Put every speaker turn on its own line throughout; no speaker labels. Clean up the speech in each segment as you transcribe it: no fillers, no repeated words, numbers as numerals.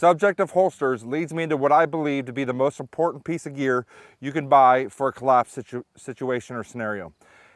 Subject of holsters leads me into what I believe to be the most important piece of gear you can buy for a collapse situation or scenario.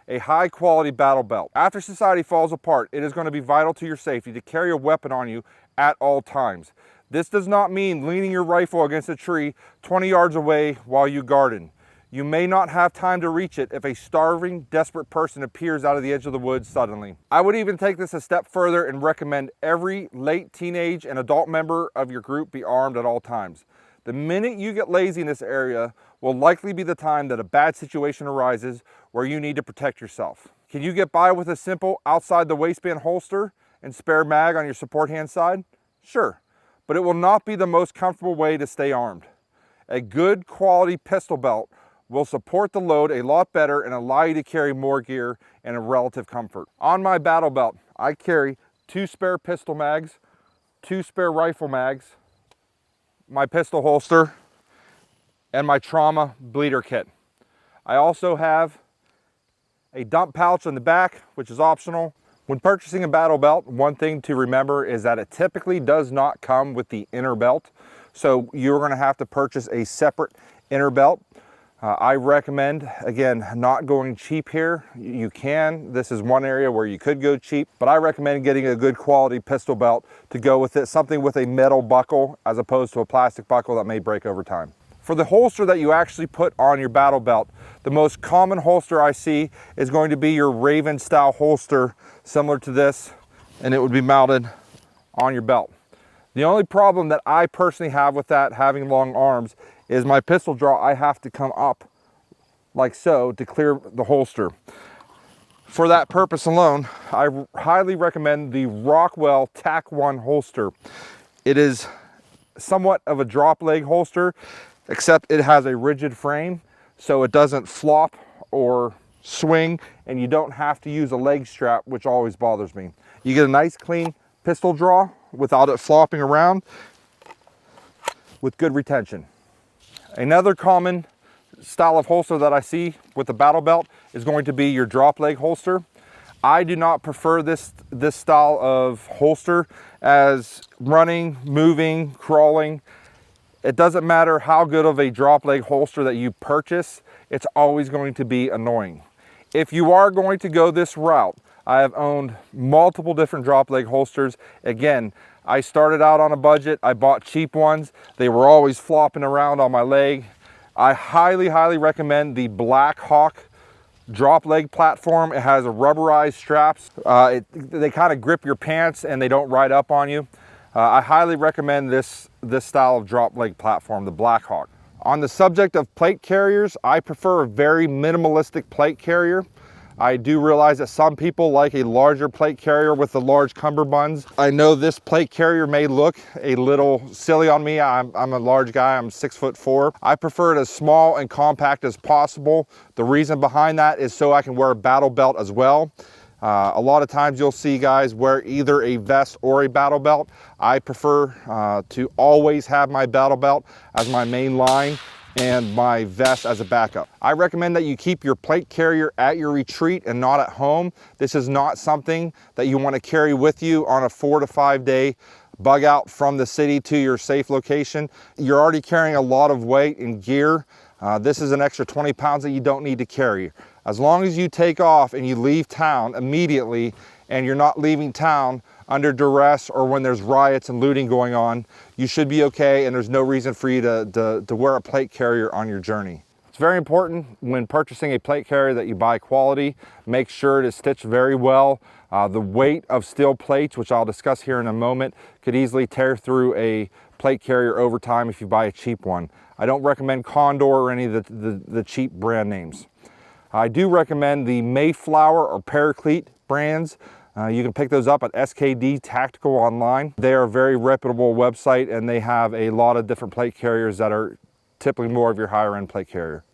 A high quality battle belt. After society falls apart, it is going to be vital to your safety to carry a weapon on you at all times. This does not mean leaning your rifle against a tree 20 yards away while you garden. You may not have time to reach it if a starving, desperate person appears out of the edge of the woods suddenly. I would even take this a step further and recommend every late teenage and adult member of your group be armed at all times. The minute you get lazy in this area will likely be the time that a bad situation arises where you need to protect yourself. Can you get by with a simple outside the waistband holster and spare mag on your support hand side? Sure, but it will not be the most comfortable way to stay armed. A good quality pistol belt will support the load a lot better and allow you to carry more gear and a relative comfort. On my battle belt, I carry 2 spare pistol mags, 2 spare rifle mags, my pistol holster, and my trauma bleeder kit. I also have a dump pouch in the back, which is optional. When purchasing a battle belt, one thing to remember is that it typically does not come with the inner belt. So you're going to have to purchase a separate inner belt. I recommend, again, not going cheap here. You can. This is one area where you could go cheap, but I recommend getting a good quality pistol belt to go with it, something with a metal buckle as opposed to a plastic buckle that may break over time. For the holster that you actually put on your battle belt, the most common holster I see is going to be your Raven style holster, similar to this, and it would be mounted on your belt. The only problem that I personally have with that, having long arms, is my pistol draw, I have to come up like so to clear the holster. For that purpose alone, I highly recommend the Rockwell Tac 1 holster. It is somewhat of a drop leg holster, except it has a rigid frame, so it doesn't flop or swing, and you don't have to use a leg strap, which always bothers me. You get a nice clean pistol draw without it flopping around with good retention. Another common style of holster that I see with the battle belt is going to be your drop leg holster. I do not prefer this style of holster as running, moving, crawling. It doesn't matter how good of a drop leg holster that you purchase, it's always going to be annoying. If you are going to go this route, I have owned multiple different drop leg holsters. Again, I started out on a budget. I bought cheap ones. They were always flopping around on my leg. I highly recommend the Black Hawk drop leg platform. It has a rubberized straps. They kind of grip your pants and they don't ride up on you. I highly recommend this style of drop leg platform, the Black Hawk. On the subject of plate carriers, I prefer a very minimalistic plate carrier. I do realize that some people like a larger plate carrier with the large cummerbunds. I know this plate carrier may look a little silly on me. I'm a large guy, I'm 6'4". I prefer it as small and compact as possible. The reason behind that is so I can wear a battle belt as well. A lot of times you'll see guys wear either a vest or a battle belt. I prefer to always have my battle belt as my main line and my vest as a backup. I recommend that you keep your plate carrier at your retreat and not at home. This is not something that you want to carry with you on a 4 to 5 day bug out from the city to your safe location. You're already carrying a lot of weight and gear. This is an extra 20 pounds that you don't need to carry. As long as you take off and you leave town immediately and you're not leaving town under duress or when there's riots and looting going on, you should be okay, and there's no reason for you to wear a plate carrier on your journey. It's very important when purchasing a plate carrier that you buy quality. Make sure it is stitched very well. The weight of steel plates, which I'll discuss here in a moment, could easily tear through a plate carrier over time if you buy a cheap one. I don't recommend Condor or any of the cheap brand names. I do recommend the Mayflower or Paraclete brands. You can pick those up at SKD Tactical online. They are a very reputable website and they have a lot of different plate carriers that are typically more of your higher end plate carrier.